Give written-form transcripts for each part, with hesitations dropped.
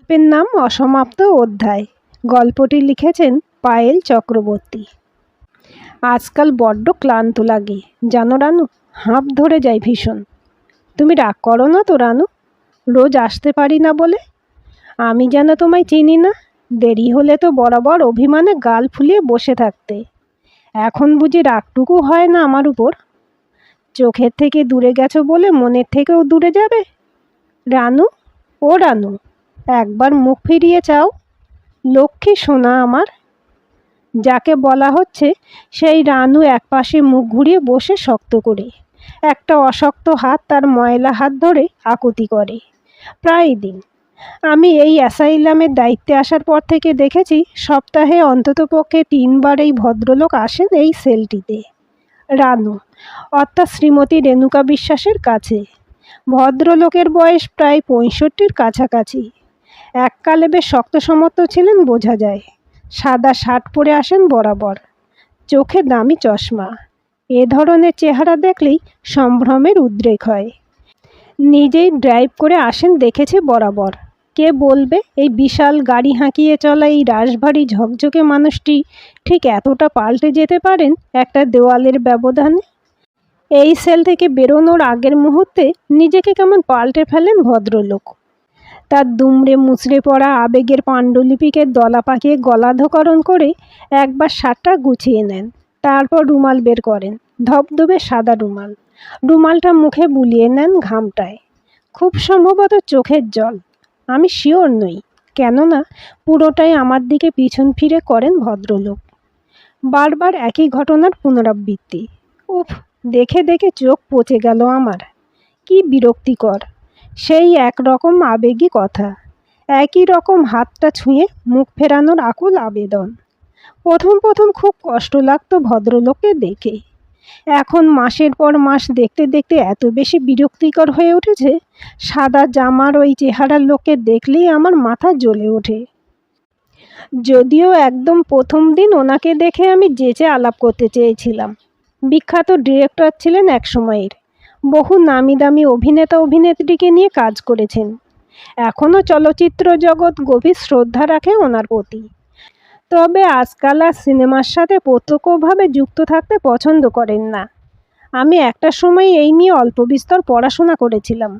গল্পের নাম অসমাপ্ত অধ্যায়। গল্পটি লিখেছেন পায়েল চক্রবর্তী। আজকাল বড্ড ক্লান্ত লাগে জানো রানু, হাঁপ ধরে যায় ভীষণ। তুমি রাগ করো না তো রানু, রোজ আসতে পারি না বলে? আমি যেন তোমায় চিনি না, দেরি হলে তো বরাবর অভিমানে গাল ফুলিয়ে বসে থাকতে। এখন বুঝি রাগটুকু হয় না আমার উপর? চোখের থেকে দূরে গেছো বলে মনের থেকেও দূরে যাবে? রানু, ও রানু, একবার মুখ ফিরিয়ে চাও। লক্ষ্মী সোনা আমার। যাকে বলা হচ্ছে সেই রানু একপাশে মুখ ঘুরিয়ে বসে শক্ত করে, একটা অশক্ত হাত তার ময়লা হাত ধরে আকুতি করে। প্রায় দিন আমি এই অ্যাসাইলামের দায়িত্বে আসার পর থেকে দেখেছি, সপ্তাহে অন্ততপক্ষে 3বার এই ভদ্রলোক আসেন এই সেলটিতে। রানু অর্থাৎ শ্রীমতী রেণুকা বিশ্বাসের কাছে। ভদ্রলোকের বয়স প্রায় 65-র কাছাকাছি। এককালে বেশ শক্ত সমর্থ ছিলেন বোঝা যায়। সাদা শার্ট পরে আসেন বরাবর, চোখে দামি চশমা। এ ধরনের চেহারা দেখলেই সম্ভ্রমের উদ্রেক হয়। নিজেই ড্রাইভ করে আসেন দেখেছি বরাবর। কে বলবে এই বিশাল গাড়ি হাঁকিয়ে চলা এই রাশভারী ঝকঝকে মানুষটি ঠিক এতটা পাল্টে যেতে পারেন একটা দেওয়ালের ব্যবধানে? এই সেল থেকে বেরোনোর আগের মুহূর্তে নিজেকে কেমন পাল্টে ফেলেন ভদ্রলোক। তার দুমড়ে মুচড়ে পড়া আবেগের পাণ্ডুলিপিকে দলা পাকিয়ে গলাধকরণ করে একবার শার্টটা গুছিয়ে নেন, তারপর রুমাল বের করেন, ধবধবে সাদা রুমাল। রুমালটা মুখে বুলিয়ে নেন ঘামটায়। খুব সম্ভবত চোখের জল, আমি শিওর নই, কেননা পুরোটাই আমার দিকে পিছন ফিরে করেন ভদ্রলোক। বারবার একই ঘটনার পুনরাবৃত্তি। উফ, দেখে দেখে চোখ পচে গেল আমার। কি বিরক্তিকর! সেই একরকম আবেগী কথা, একই রকম হাতটা ছুঁয়ে মুখ ফেরানোর আকুল আবেদন। প্রথম প্রথম খুব কষ্ট লাগতো ভদ্রলোককে দেখে। এখন মাসের পর মাস দেখতে দেখতে এত বেশি বিরক্তিকর হয়ে উঠেছে, সাদা জামার ওই চেহারার লোককে দেখলেই আমার মাথা জ্বলে ওঠে। যদিও একদম প্রথম দিন ওনাকে দেখে আমি যেচে আলাপ করতে চেয়েছিলাম। বিখ্যাত ডিরেক্টর ছিলেন এক সময়ের, বহু নামি দামি অভিনেতা অভিনেত্রীকে নিয়ে কাজ করেছেন। এখনও চলচ্চিত্র জগৎ গভীর শ্রদ্ধা রাখে ওনার প্রতি। তবে আজকাল আর সিনেমার সাথে প্রত্যক্ষভাবে যুক্ত থাকতে পছন্দ করেন না। আমি একটা সময় এই নিয়ে অল্প বিস্তর পড়াশোনা করেছিলাম,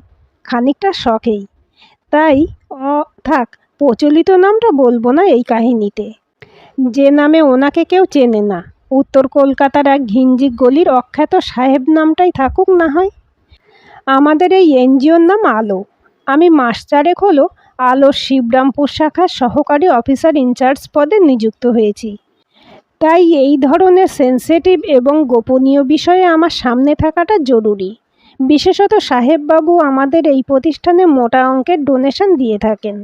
খানিকটা শখেই। তাই থাক, প্রচলিত নামটা বলবো না এই কাহিনীতে। যে নামে ওনাকে কেউ চেনে না, উত্তর কলকাতার এক ঘিঞ্জি গলির অখ্যাত সাহেব নামটাই থাকুক না হয়। আমাদের এই এনজিওর নাম আলো। আমি মাস 4 হলো আলোর শিবরামপুর শাখার সহকারী অফিসার ইনচার্জ পদে নিযুক্ত হয়েছি। তাই এই ধরনের সেন্সিটিভ এবং গোপনীয় বিষয়ে আমার সামনে থাকাটা জরুরি। বিশেষত সাহেববাবু আমাদের এই প্রতিষ্ঠানে মোটা অঙ্কের ডোনেশন দিয়ে থাকেন।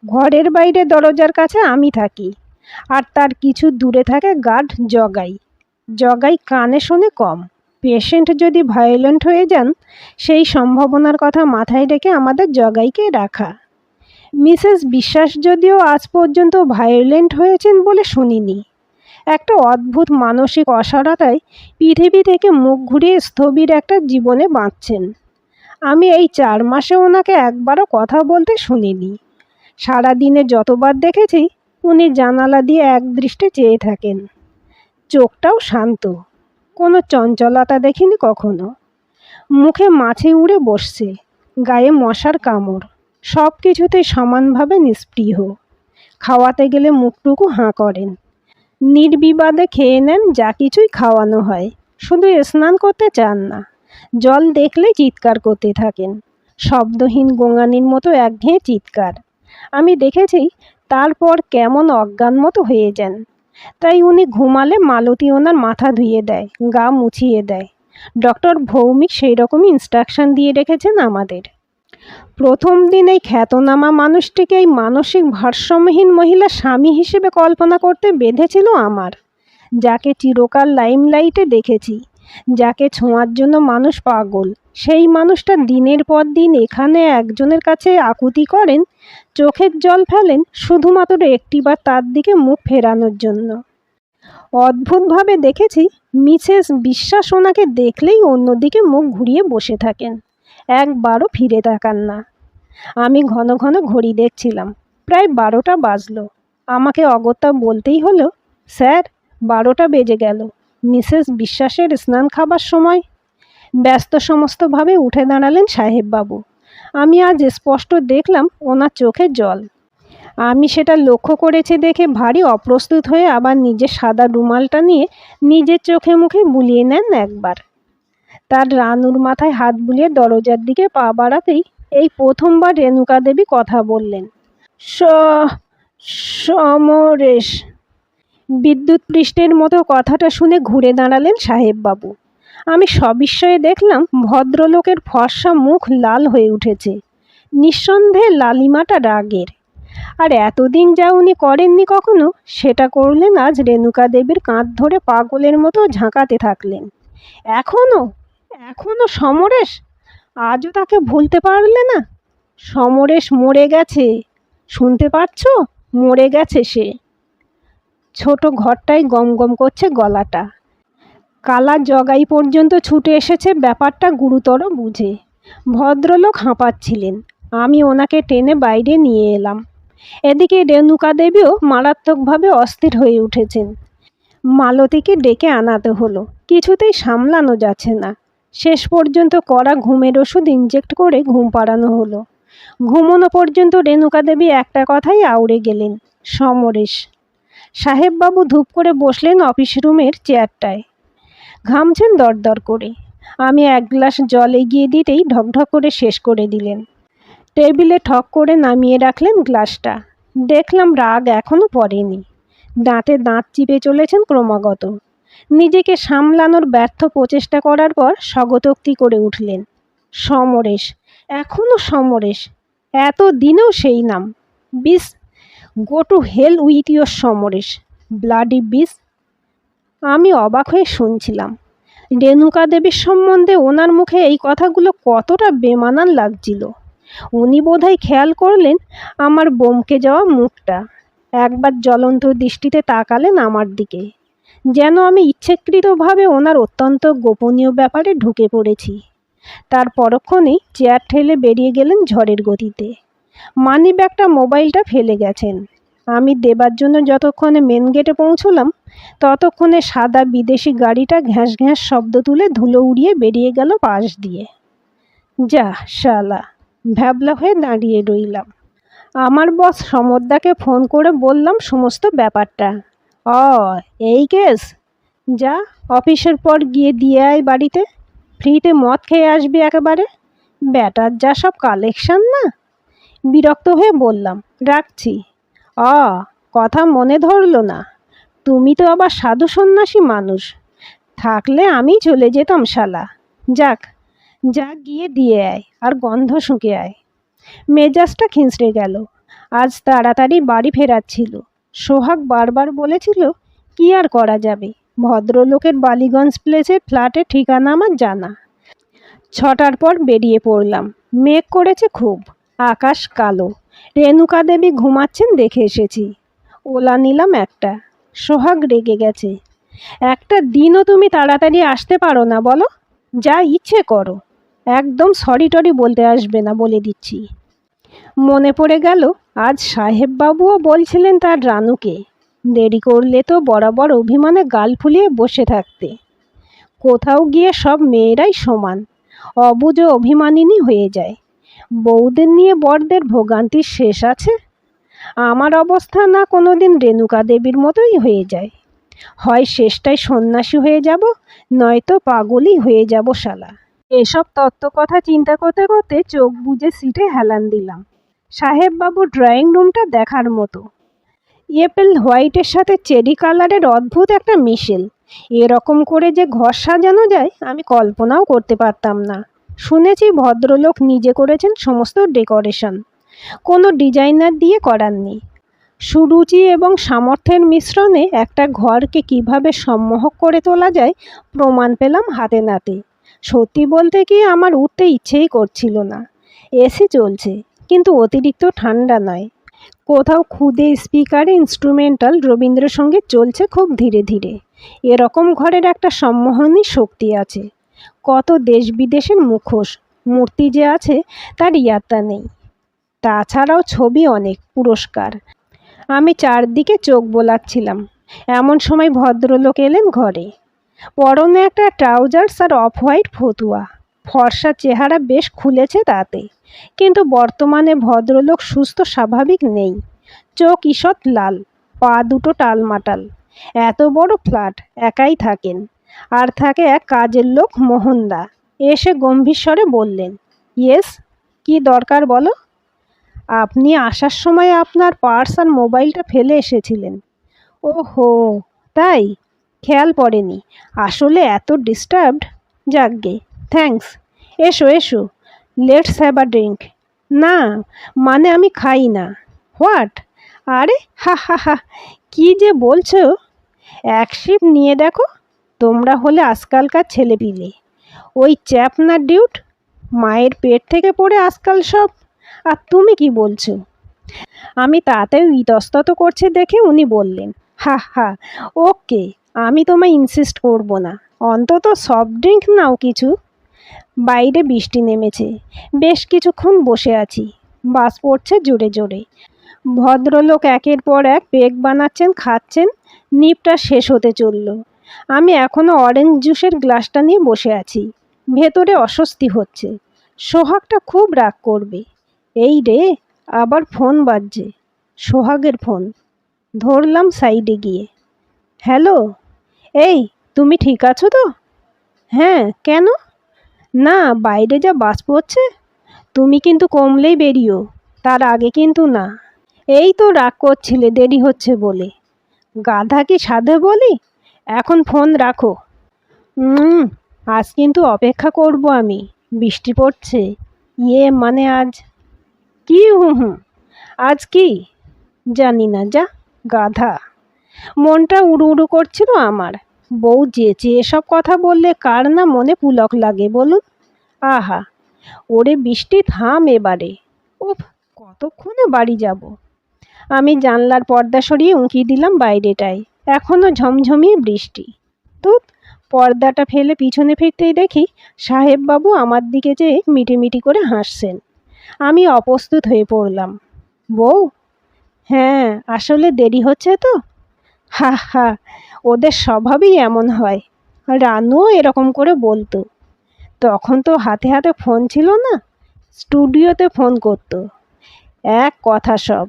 ঘরের বাইরে দরজার কাছে আমি থাকি, আর তার কিছু দূরে থাকে গার্ড জগাই। জগাই কানে শোনে কম। পেশেন্ট যদি ভায়োলেন্ট হয়ে যান, সেই সম্ভাবনার কথা মাথায় রেখে আমাদের জগাইকে রাখা। মিসেস বিশ্বাস যদিও আজ পর্যন্ত ভায়োলেন্ট হয়েছেন বলে শুনিনি। একটা অদ্ভুত মানসিক অসাড়তায় পৃথিবী থেকে মুখ ঘুরিয়ে স্থবির একটা জীবনে বাঁচছেন। আমি এই 4 মাসে ওনাকে একবারও কথা বলতে শুনিনি। সারাদিনে যতবার দেখেছি উনি জানালা দিয়ে একদৃষ্টে চেয়ে থাকেন। চোখটাও শান্ত, কোনো চঞ্চলতা দেখিনি কখনো। মুখে মাছি উড়ে বসছে, গায়ে মশার কামড়, সব কিছুতেই সমানভাবে নিস্পৃহ। খাওয়াতে গেলে মুখটুকু হাঁ করেন। নির্বিবাদে খেয়ে নেন যা কিছুই খাওয়ানো হয়, শুধু স্নান করতে চান না। জল দেখলেই চিৎকার করতে থাকেন, শব্দহীন গোঙানির মতো একঘেয়ে চিৎকার। আমি দেখেছি তারপর কেমন অজ্ঞান মতো হয়ে যান। তাই উনি ঘুমালে মালতী ওনার মাথা ধুয়ে দেয়, গা মুছিয়ে দেয়। ডক্টর ভৌমিক সেই রকমই ইনস্ট্রাকশন দিয়ে রেখেছেন আমাদের। প্রথম দিন এই খ্যাতনামা মানুষটিকে এই মানসিক ভারসাম্যহীন মহিলা স্বামী হিসেবে কল্পনা করতে বেঁধেছিল আমার। যাকে চিরকাল লাইমলাইটে দেখেছি, যাকে ছোঁয়ার জন্য মানুষ পাগল, সেই মানুষটা দিনের পর দিন এখানে একজনের কাছে আকুতি করেন, চোখের জল ফেলেন শুধুমাত্র একটিবার তার দিকে মুখ ফেরানোর জন্য। অদ্ভুতভাবে দেখেছি মিসেস বিশ্বাস ওনাকে দেখলেই অন্যদিকে মুখ ঘুরিয়ে বসে থাকেন, একবারও ফিরে তাকান না। আমি ঘন ঘন ঘড়ি দেখছিলাম, প্রায় 12টা বাজলো। আমাকে অগত্যা বলতেই হলো, স্যার 12টা বেজে গেল, মিসেস বিশ্বাসের স্নান খাবার সময়। ব্যস্ত সমস্তভাবে উঠে দাঁড়ালেন সাহেববাবু। আমি আজ স্পষ্ট দেখলাম ওনার চোখে জল। আমি সেটা লক্ষ্য করেছি দেখে ভারী অপ্রস্তুত হয়ে আবার নিজের সাদা রুমালটা নিয়ে নিজের চোখে মুখে বুলিয়ে নেন একবার। তার রানুর মাথায় হাত বুলিয়ে দরজার দিকে পা বাড়াতেই এই প্রথমবার রেণুকা দেবী কথা বললেন। সমরেশ। বিদ্যুৎ পৃষ্ঠের মতো কথাটা শুনে ঘুরে দাঁড়ালেন সাহেববাবু। আমি সবিস্ময়ে দেখলাম ভদ্রলোকের ফর্সা মুখ লাল হয়ে উঠেছে। নিঃসন্দেহে লালিমাটা রাগের। আর এতদিন যা উনি করেননি কখনো, সেটা করলেন আজ রেণুকা দেবীর কাঁধ ধরে পাগলের মতো ঝাঁকাতে থাকলেন। এখনো এখনো সমরেশ? আজও তাকে ভুলতে পারলে না? সমরেশ মরে গেছে, শুনতে পাচ্ছো? মরে গেছে সে। ছোট ঘরটায় গমগম করছে গলাটা। কালা জগাই পর্যন্ত ছুটে এসেছে ব্যাপারটা গুরুতর বুঝে। ভদ্রলোক হাঁপাচ্ছিলেন। আমি ওনাকে টেনে বাইরে নিয়ে এলাম। এদিকে রেণুকা দেবীও মারাত্মকভাবে অস্থির হয়ে উঠেছেন। মালতীকে ডেকে আনাতে হলো, কিছুতেই সামলানো যাচ্ছে না। শেষ পর্যন্ত কড়া ঘুমের ওষুধ ইনজেক্ট করে ঘুম পাড়ানো হলো। ঘুমোনো পর্যন্ত রেণুকা দেবী একটা কথাই আউড়ে গেলেন, সমরেশ। সাহেববাবু ধূপ করে বসলেন অফিস রুমের চেয়ারটায়। ঘামছেন দরদর করে। আমি এক গ্লাস জল এগিয়ে দিতেই ঢকঢক করে শেষ করে দিলেন। টেবিলে ঠক করে নামিয়ে রাখলেন গ্লাসটা। দেখলাম রাগ এখনো পড়েনি। দাঁতে দাঁত চিপে চলেছেন ক্রমাগত। নিজেকে সামলানোর ব্যর্থ প্রচেষ্টা করার পর স্বগতোক্তি করে উঠলেন, সমরেশ, এখনো সমরেশ, এত দিনেও সেই নাম। Beast, go to hell with your Samaresh, bloody beast. আমি অবাক হয়ে শুনছিলাম। রেণুকা দেবীর সম্বন্ধে ওনার মুখে এই কথাগুলো কতটা বেমানান লাগছিল। উনি বোধহয় খেয়াল করলেন আমার বমকে যাওয়া মুখটা। একবার জ্বলন্ত দৃষ্টিতে তাকালেন আমার দিকে, যেন আমি ইচ্ছাকৃতভাবে ওনার অত্যন্ত গোপনীয় ব্যাপারে ঢুকে পড়েছি। তার পরক্ষণেই চেয়ার ঠেলে বেরিয়ে গেলেন ঝড়ের গতিতে। মানি ব্যাগটা, মোবাইলটা ফেলে গেছেন। আমি দেবার জন্য যতক্ষণে মেন গেটে পৌঁছলাম, ততক্ষণে সাদা বিদেশি গাড়িটা ঘ্যাঁস ঘ্যাঁস শব্দ তুলে ধুলো উড়িয়ে বেরিয়ে গেল পাশ দিয়ে। যা শালা, ভ্যাবলা হয়ে দাঁড়িয়ে রইলাম। আমার বস সমরদাকে ফোন করে বললাম সমস্ত ব্যাপারটা। এই কেস? যা, অফিসের পর গিয়ে দিয়ে আয় বাড়িতে, ফ্রিতে মদ খেয়ে আসবি একেবারে। ব্যাটার যা সব কালেকশন না। বিরক্ত হয়ে বললাম, রাখছি। কথা মনে ধরলো না? তুমি তো আবার সাধু সন্ন্যাসী মানুষ। থাকলে আমি চলে যেতাম শালা। যাক, যা গিয়ে দিয়ে আয় আর গন্ধ শুঁকে আয়। মেজাজটা খিঁচড়ে গেল। আজ তাড়াতাড়ি বাড়ি ফেরার ছিল। সোহাগ বারবার বলেছিল, কি আর করা যাবে, ভদ্রলোকের বালিগঞ্জ প্লেসের ফ্ল্যাটের ঠিকানা আমার জানা। 6টার পর বেরিয়ে পড়লাম। মেঘ করেছে খুব, আকাশ কালো। রেণুকা দেবী ঘুমাচ্ছেন দেখে এসেছি। ওলা নিলাম একটা। সোহাগ রেগে গেছে। একটা দিনও তুমি তাড়াতাড়ি আসতে পারো না বলো? যা ইচ্ছে করো, একদম সরি টরি বলতে আসবে না বলে দিচ্ছি। মনে পড়ে গেল আজ সাহেববাবুও বলছিলেন তার রানুকে দেরি করলে তো বরাবর অভিমানে গাল ফুলিয়ে বসে থাকতে। কোথাও গিয়ে সব মেয়েরাই সমান, অবুঝ অভিমানিনী হয়ে যায়। বউদের নিয়ে বরদের ভোগান্তির শেষ আছে? আমার অবস্থা না কোনোদিন রেণুকা দেবীর মতোই হয়ে যায়। হয় শেষটায় সন্ন্যাসী হয়ে যাব, নয়তো পাগলই হয়ে যাব শালা। এসব তত্ত্ব কথা চিন্তা করতে করতে চোখ বুজে সিটে হেলান দিলাম। সাহেববাবু ড্রয়িং রুমটা দেখার মতো। এপেল হোয়াইটের সাথে চেরি কালারের অদ্ভুত একটা মিশেল। এরকম করে যে ঘর সাজানো যায় আমি কল্পনাও করতে পারতাম না। শুনেছি ভদ্রলোক নিজে করেছেন সমস্ত ডেকোরেশন, কোনো ডিজাইনার দিয়ে করাননি। সুরুচি এবং সামর্থ্যের মিশ্রণে একটা ঘরকে কিভাবে সম্মোহক করে তোলা যায় প্রমাণ পেলাম হাতে নাতে। সত্যি বলতে কি আমার উঠতে ইচ্ছেই করছিল না। এসি চলছে, কিন্তু অতিরিক্ত ঠান্ডা নয়। কোথাও খুদে স্পিকারে ইনস্ট্রুমেন্টাল রবীন্দ্রসঙ্গীত চলছে খুব ধীরে ধীরে। এরকম ঘরের একটা সম্মোহনী শক্তি আছে। কত দেশ বিদেশের মুখোশ মূর্তি যে আছে তার ইয়াত্তা নেই। তাছাড়াও ছবি অনেক, পুরস্কার। আমি চারদিকে চোখ বোলাচ্ছিলাম, এমন সময় ভদ্রলোক এলেন ঘরে। পরনে একটা ট্রাউজার্স আর অফ হোয়াইট ফতুয়া। ফর্সা চেহারা বেশ খুলেছে তাতে, কিন্তু বর্তমানে ভদ্রলোক সুস্থ স্বাভাবিক নেই। চোখ ঈষৎ লাল, পা দুটো টালমাটাল। এত বড় ফ্ল্যাট, একাই থাকেন। আর থাকে এক কাজের লোক মোহনদা। এসে গম্ভীর স্বরে বললেন, ইয়েস, কি দরকার বলো? আপনি আসার সময় আপনার পার্স আর মোবাইলটা ফেলে এসেছিলেন। ওহো, তাই? খেয়াল পড়েনি। আসলে এত ডিস্টার্বড। যাকগে, থ্যাঙ্কস। এসো এসো, লেটস হ্যাভ আ ড্রিঙ্ক। না, মানে আমি খাই না। হোয়াট? আরে হা হা হা, কী যে বলছো! এক শিপ নিয়ে দেখো। তোমরা হলে আজকালকার ছেলেপিলে। ওই চ্যাপ না ডিউট, মায়ের পেট থেকে পড়ে আজকাল সব। আর তুমি কি বলছো? আমি তাতেও ইতস্তত করছে দেখে উনি বললেন, হা হা, ওকে, আমি তোমায় ইনসিস্ট করব না। অন্তত সফট ড্রিঙ্ক নাও কিছু। বাইরে বৃষ্টি নেমেছে। বেশ কিছুক্ষণ বসে আছি। বাস পড়ছে জোরে জোরে। ভদ্রলোক একের পর এক পেগ বানাচ্ছেন, খাচ্ছেন। নিপটা শেষ হতে চলল। আমি এখনও অরেঞ্জ জুসের গ্লাসটা নিয়ে বসে আছি। ভেতরে অস্বস্তি হচ্ছে। সোহাগটা খুব রাগ করবে। এই রে, আবার ফোন বাজছে। সোহাগের ফোন। ধরলাম সাইডে গিয়ে। হ্যালো, এই, তুমি ঠিক আছো তো? হ্যাঁ, কেন? না, বাইরে যা বাস পড়ছে। তুমি কিন্তু কমলেই বেরিও, তার আগে কিন্তু না। এই তো রাগ করছিলে দেরি হচ্ছে বলে। গাধা কি সাধে বলি? এখন ফোন রাখো। হুম, আজ কিন্তু অপেক্ষা করব আমি। বৃষ্টি পড়ছে। মানে আজ। কি হুম হুম? আজ কি? জানি না, যা, গাধা। মনটা উড়ু উড়ু করছিল আমার। বউ যেচে এসব কথা বললে কার না মনে পুলক লাগে বলুন? আহা, ওরে বৃষ্টি থাম এবারে। উফ, কতক্ষণে বাড়ি যাব? আমি জানলার পর্দা সরিয়ে উঁকি দিলাম বাইরেটায়। এখনও ঝমঝমিয়ে বৃষ্টি। ধুৎ, পর্দাটা ফেলে পিছনে ফিরতেই দেখি সাহেববাবু আমার দিকে চেয়ে মিটিমিটি করে হাসছেন। আমি অপ্রস্তুত হয়ে পড়লাম। বউ? হ্যাঁ, আসলে দেরি হচ্ছে তো। হা হা, ওদের স্বভাবই এমন হয়। রানুও এরকম করে বলতো। তখন তো হাতে হাতে ফোন ছিল না, স্টুডিওতে ফোন করতো। এক কথা সব,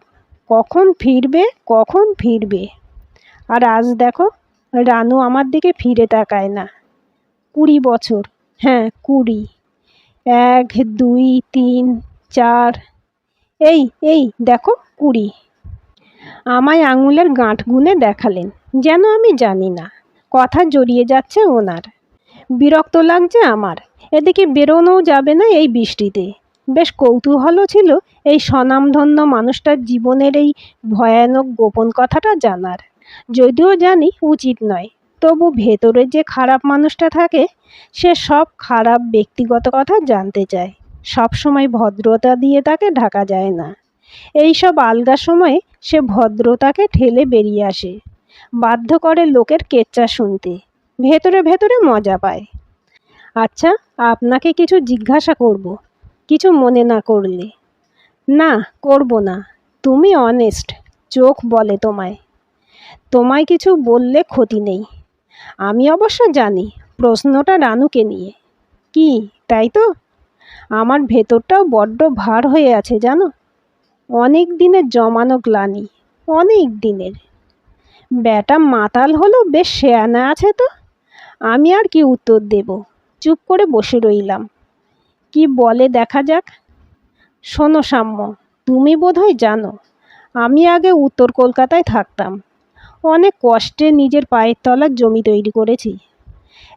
কখন ফিরবে কখন ফিরবে। আর আজ দেখো, রানু আমার দিকে ফিরে তাকায় না। 20 বছর, হ্যাঁ 20। 1, 2, 3, 4, এই এই দেখো 20। আমায় আঙুলের গাঁট গুনে দেখালেন, যেন আমি জানি না। কথা জড়িয়ে যাচ্ছে ওনার। বিরক্ত লাগছে আমার। এদিকে বেরোনোও যাবে না এই বৃষ্টিতে। বেশ কৌতূহলও ছিল এই স্বনামধন্য মানুষটার জীবনের এই ভয়ানক গোপন কথাটা জানার। যদিও জানি উচিত নয়, তবু ভেতরে যে খারাপ মানুষটা থাকে, সে সব খারাপ ব্যক্তিগত কথা জানতে চায়। সব সময় ভদ্রতা দিয়ে তাকে ঢাকা যায় না। এই সব আলগা সময়ে সে ভদ্রতাকে ঠেলে বেরিয়ে আসে, বাধ্য করে লোকের কেচ্চা শুনতে। ভেতরে ভেতরে মজা পায়। আচ্ছা, আপনাকে কিছু জিজ্ঞাসা করব, কিছু মনে না করলে। না, করব না। তুমি অনেস্ট, চোখ বলে তোমায়। তোমায় কিছু বললে ক্ষতি নেই। আমি অবশ্য জানি প্রশ্নটা রানুকে নিয়ে। কি, তাই তো? আমার ভেতরটাও বড্ড ভার হয়ে আছে জানো। অনেক দিনের জমানো গ্লানি, অনেক দিনের। ব্যাটা মাতাল হলো, বেশ শেয়ানা আছে তো। আমি আর কি উত্তর দেব? চুপ করে বসে রইলাম। কি বলে দেখা যাক। শোনো সাম্য, তুমি বোধহয় জানো আমি আগে উত্তর কলকাতায় থাকতাম। অনেক কষ্টে নিজের পায়ের তলার জমি তৈরি করেছি।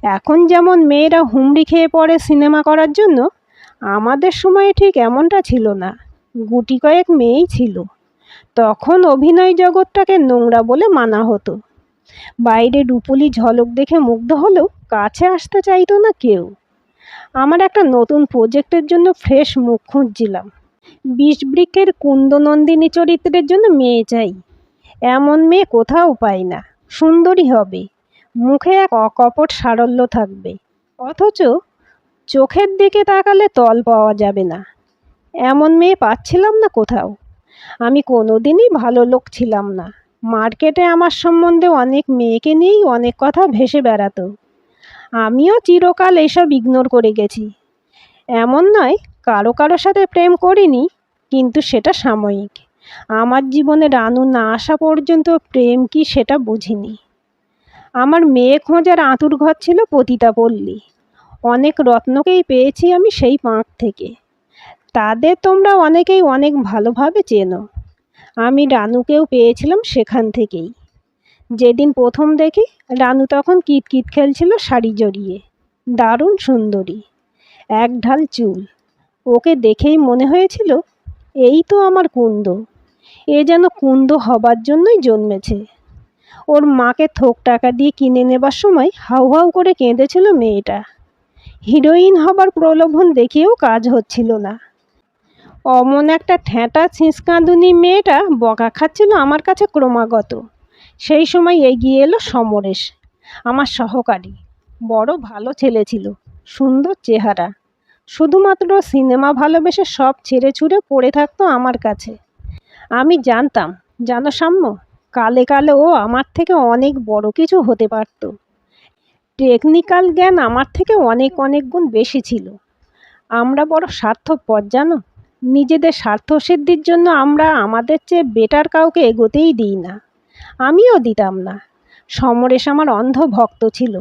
এখন যেমন মেয়েরা হুমড়ি খেয়ে পড়ে সিনেমা করার জন্য, আমাদের সময়ে ঠিক এমনটা ছিল না। গুটি কয়েক মেয়েই ছিল। তখন অভিনয় জগৎটাকে নোংরা বলে মানা হতো। বাইরে রূপলি ঝলক দেখে মুগ্ধ হলেও কাছে আসতে চাইতো না কেউ। আমার একটা নতুন প্রজেক্টের জন্য ফ্রেশ মুখ খুঁজছিলাম। বিষবৃক্ষের কুন্দনন্দিনী চরিত্রের জন্য মেয়ে চাই। এমন মেয়ে কোথাও পাই না। সুন্দরী হবে, মুখে এক অকপট সারল্য থাকবে, অথচ চোখের দিকে তাকালে তল পাওয়া যাবে না। এমন মেয়ে পাচ্ছিলাম না কোথাও। আমি কোনোদিনই ভালো লোক ছিলাম না। মার্কেটে আমার সম্বন্ধে অনেক মেয়েকে নিয়েই অনেক কথা ভেসে বেড়াতো। আমিও চিরকাল এসব ইগনোর করে গেছি। এমন নয় কারো কারো সাথে প্রেম করিনি, কিন্তু সেটা সাময়িক। আমার জীবনে রানু না আসা পর্যন্ত প্রেম কি সেটা বুঝিনি। আমার মেয়ে খোঁজার আঁতুড়ঘর ছিল পতিতাপল্লী। অনেক রত্নকেই পেয়েছি আমি সেই পাঁক থেকে। তাদের তোমরা অনেকেই অনেক ভালোভাবে চেনো। আমি রানুকেও পেয়েছিলাম সেখান থেকেই। যেদিন প্রথম দেখি, রানু তখন কিতকিত খেলছিল শাড়ি জড়িয়ে। দারুণ সুন্দরী, এক ঢাল চুল। ওকে দেখেই মনে হয়েছিল এই তো আমার কুন্দ। এ যেন কুন্দ হবার জন্যই জন্মেছে। ওর মাকে থোক টাকা দিয়ে কিনে নেবার সময় হাউ হাউ করে কেঁদেছিল মেয়েটা। হিরোইন হবার প্রলোভন দেখিয়েও কাজ হচ্ছিল না। অমন একটা ঠ্যাঁটা ছিঁচকাঁদুনি মেয়েটা বকা খাচ্ছিল আমার কাছে ক্রমাগত। সেই সময় এগিয়ে এলো সমরেশ, আমার সহকারী। বড় ভালো ছেলে ছিল, সুন্দর চেহারা। শুধুমাত্র সিনেমা ভালোবেসে সব ছেড়ে ছুড়ে পড়ে থাকতো আমার কাছে। আমি জানতাম, জানো সাম্য, কালে কালে ও আমার থেকে অনেক বড় কিছু হতে পারত। টেকনিক্যাল জ্ঞান আমার থেকে অনেক অনেক গুণ বেশি ছিল। আমরা বড় স্বার্থপর জানো। নিজেদের স্বার্থসিদ্ধির জন্য আমরা আমাদের চেয়ে বেটার কাউকে এগোতেই দিই না। আমিও দিতাম না। সমরেশ আমার অন্ধ ভক্ত ছিল।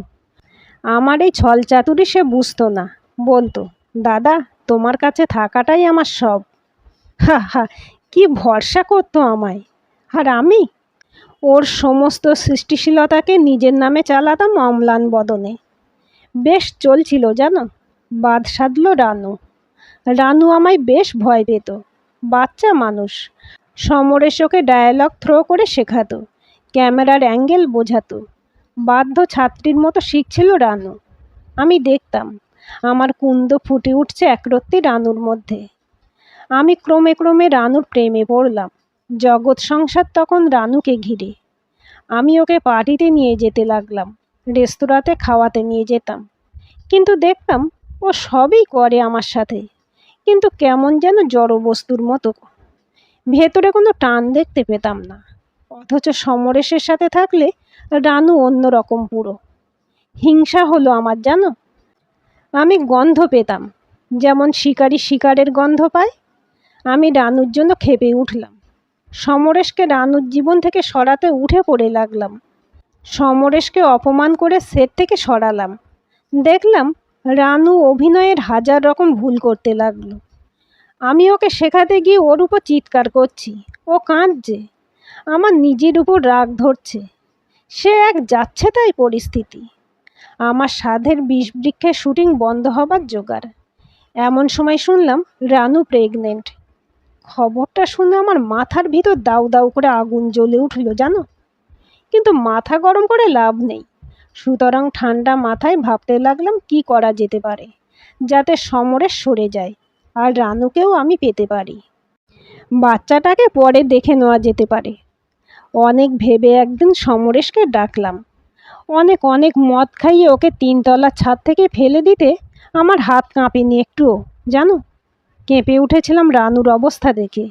আমার এই ছলচাতুরি সে বুঝতো না। বলতো, দাদা তোমার কাছে থাকাটাই আমার সব। হা হা, কি ভরসা করতো আমায়। আর আমি ওর সমস্ত সৃষ্টিশীলতাকে নিজের নামে চালাতাম অম্লান বদনে। বেশ চলছিল জানো। বাদ সাধল রানু। রানু আমায় বেশ ভয় পেত। বাচ্চা মানুষ। সমরেশ ওকে ডায়ালগ থ্রো করে শেখাতো, ক্যামেরার অ্যাঙ্গেল বোঝাতো। বাধ্য ছাত্রীর মতো শিখছিল রানু। আমি দেখতাম আমার কুন্দ ফুটে উঠছে একরত্তি রানুর মধ্যে। আমি ক্রমে ক্রমে রানুর প্রেমে পড়লাম। জগৎ সংসার তখন রানুকে ঘিরে। আমি ওকে পার্টিতে নিয়ে যেতে লাগলাম, রেস্তোরাঁতে খাওয়াতে নিয়ে যেতাম। কিন্তু দেখতাম ও সবই করে আমার সাথে, কিন্তু কেমন যেন জড়বস্তুর মতো। ভেতরে কোনো টান দেখতে পেতাম না। অথচ সমরেশের সাথে থাকলে রানু অন্যরকম পুরো। হিংসা হলো আমার জানো। আমি গন্ধ পেতাম, যেমন শিকারি শিকারের গন্ধ পায়। আমি রানুর জন্য ক্ষেপে উঠলাম। সমরেশকে রানুর জীবন থেকে সরাতে উঠে পড়ে লাগলাম। সমরেশকে অপমান করে সেট থেকে সরালাম। দেখলাম রানু অভিনয়ের হাজার রকম ভুল করতে লাগলো। আমি ওকে শেখাতে গিয়ে ওর উপর চিৎকার করছি, ও কাঁদছে। আমার নিজের উপর রাগ ধরছে। সে এক যাচ্ছে তাই পরিস্থিতি। আমার সাধের বিষবৃক্ষের শুটিং বন্ধ হবার জোগাড়। এমন সময় শুনলাম রানু প্রেগনেন্ট। খবরটা শুনে আমার মাথার ভিতর দাউ দাউ করে আগুন জ্বলে উঠল জানো। কিন্তু মাথা গরম করে লাভ নেই। সুতরাং ঠান্ডা মাথায় ভাবতে লাগলাম কি করা যেতে পারে যাতে সমরেশ সরে যায় আর রানুকেও আমি পেতে পারি। বাচ্চাটাকে পরে দেখে নেওয়া যেতে পারে। অনেক ভেবে একদিন সমরেশকে ডাকলাম। অনেক অনেক মদ খাইয়ে ওকে 3তলার ছাদ থেকে ফেলে দিতে আমার হাত কাঁপেনি একটুও জানো। কেঁপে উঠেছিলাম রানুর অবস্থা দেখে।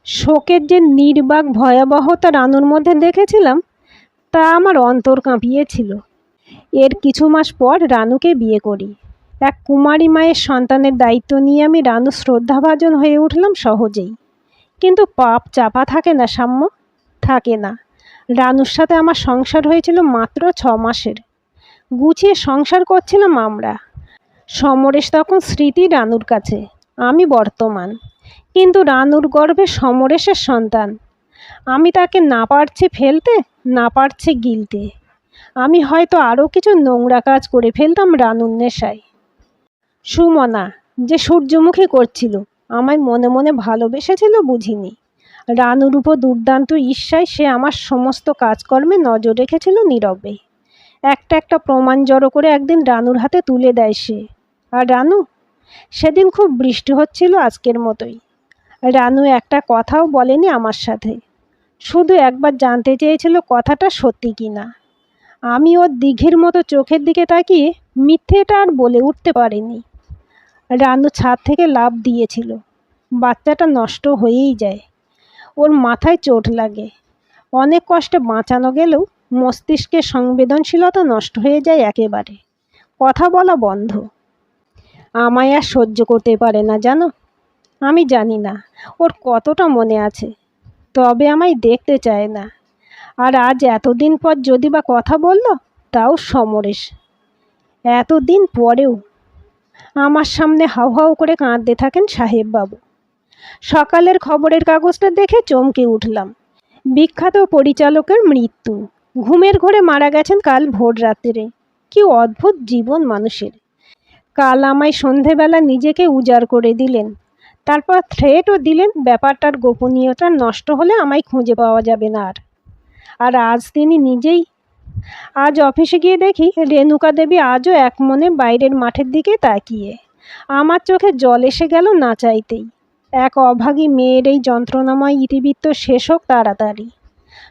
শোকের যে নির্বাক ভয়াবহতা রানুর মধ্যে দেখেছিলাম, তা আমার অন্তর কাঁপিয়েছিল। এর কিছু মাস পর রানুকে বিয়ে করি। এক কুমারী মায়ের সন্তানের দায়িত্ব নিয়ে আমি রানু শ্রদ্ধাভাজন হয়ে উঠলাম সহজেই। কিন্তু পাপ চাপা থাকে না সাম্য, থাকে না। রানুর সাথে আমার সংসার হয়েছিল মাত্র 6 মাসের। গুছিয়ে সংসার করছিলাম আমরা। সমরেশ তখন স্মৃতি রানুর কাছে, আমি বর্তমান। কিন্তু রানুর গর্ভে সমরেশের সন্তান। আমি তাকে না পারছি ফেলতে, না পারছি গিলতে। আমি হয়তো আরও কিছু নোংরা কাজ করে ফেলতাম রানুর নেশায়। সুমনা যে সূর্যমুখী করছিল, আমায় মনে মনে ভালোবেসেছিল বুঝিনি। রানুর উপর দুর্দান্ত ঈর্ষায় সে আমার সমস্ত কাজকর্মে নজর রেখেছিল নীরবে। একটা একটা প্রমাণ জড়ো করে একদিন রানুর হাতে তুলে দেয় সে। আর রানু, সেদিন খুব বৃষ্টি হচ্ছিল আজকের মতোই। রানু একটা কথাও বলেনি আমার সাথে। শুধু একবার জানতে চেয়েছিল কথাটা সত্যি কি না। আমি ওর দিঘির মতো চোখের দিকে তাকিয়ে মিথ্যেটা আর বলে উঠতে পারিনি। রানু ছাদ থেকে লাফ দিয়েছিল। বাচ্চাটা নষ্ট হয়েই যায়। ওর মাথায় চোট লাগে। অনেক কষ্টে বাঁচানো গেলেও মস্তিষ্কের সংবেদনশীলতা নষ্ট হয়ে যায় একেবারে। কথা বলা বন্ধ। আমায় আর সহ্য করতে পারে না জানো। আমি জানি না ওর কতটা মনে আছে, তবে আমায় দেখতে চায় না। আর আজ এতদিন পর যদি বা কথা বলল, তাও সমরেশ। এতদিন পরেও আমার সামনে হাউ হাউ করে কাঁদতে থাকেন সাহেববাবু। সকালের খবরের কাগজটা দেখে চমকে উঠলাম। বিখ্যাত পরিচালকের মৃত্যু। ঘুমের ঘোরে মারা গেছেন কাল ভোর রাত্রে। কি অদ্ভুত জীবন মানুষের। কাল আমায় সন্ধেবেলা নিজেকে উজাড় করে দিলেন, তারপর থ্রেটও দিলেন ব্যাপারটার গোপনীয়তা নষ্ট হলে আমায় খুঁজে পাওয়া যাবে না আর আজ তিনি নিজেই। আজ অফিসে গিয়ে দেখি রেণুকা দেবী আজও এক মনে বাইরের মাঠের দিকে তাকিয়ে। আমার চোখে জল এসে গেল না চাইতেই। এক অভাগী মেয়ের এই যন্ত্রণাময় ইতিবৃত্ত শেষ হোক তাড়াতাড়ি।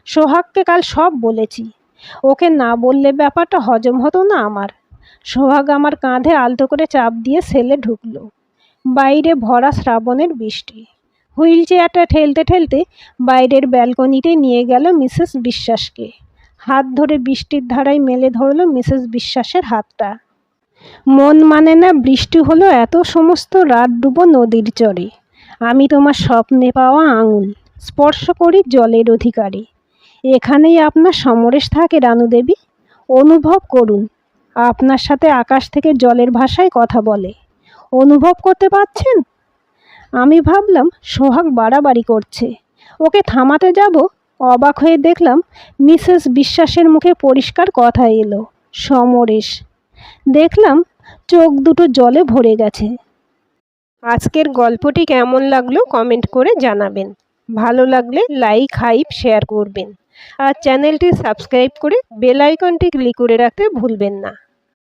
সোহাগকে কাল সব বলেছি। ওকে না বললে ব্যাপারটা হজম হতো না আমার। সোহাগ আমার কাঁধে আলতো করে চাপ দিয়ে সেলে ঢুকলো। বাইরে ভরা শ্রাবণের বৃষ্টি। হুইল চেয়ারটা ঠেলতে ঠেলতে বাইরের ব্যালকনিতে নিয়ে গেল মিসেস বিশ্বাসকে। হাত ধরে বৃষ্টির ধারায় মেলে ধরল মিসেস বিশ্বাসের হাতটা। মন মানে না বৃষ্টি হলো এত সমস্ত রাত ডুবো নদীর চরে। আমি তোমার স্বপ্নে পাওয়া আঙুল স্পর্শ করি জলের অধিকারী। এখানেই আপনার সমরেশ থাকে রানু দেবী। অনুভব করুন, আপনার সাথে আকাশ থেকে জলের ভাষায় কথা বলে। অনুভব করতে পারছেন? আমি ভাবলাম সোহাগ বাড়াবাড়ি করছে, ওকে থামাতে যাব। অবাক হয়ে দেখলাম মিসেস বিশ্বাসের মুখে পরিষ্কার কথা এলো, সমরেশ। দেখলাম চোখ দুটো জলে ভরে গেছে। আজকের গল্পটি কেমন লাগলো কমেন্ট করে জানাবেন। ভালো লাগলে লাইক হাইপ শেয়ার করবেন আর চ্যানেলটি সাবস্ক্রাইব করে বেল আইকনটি ক্লিক করে রাখতে ভুলবেন না।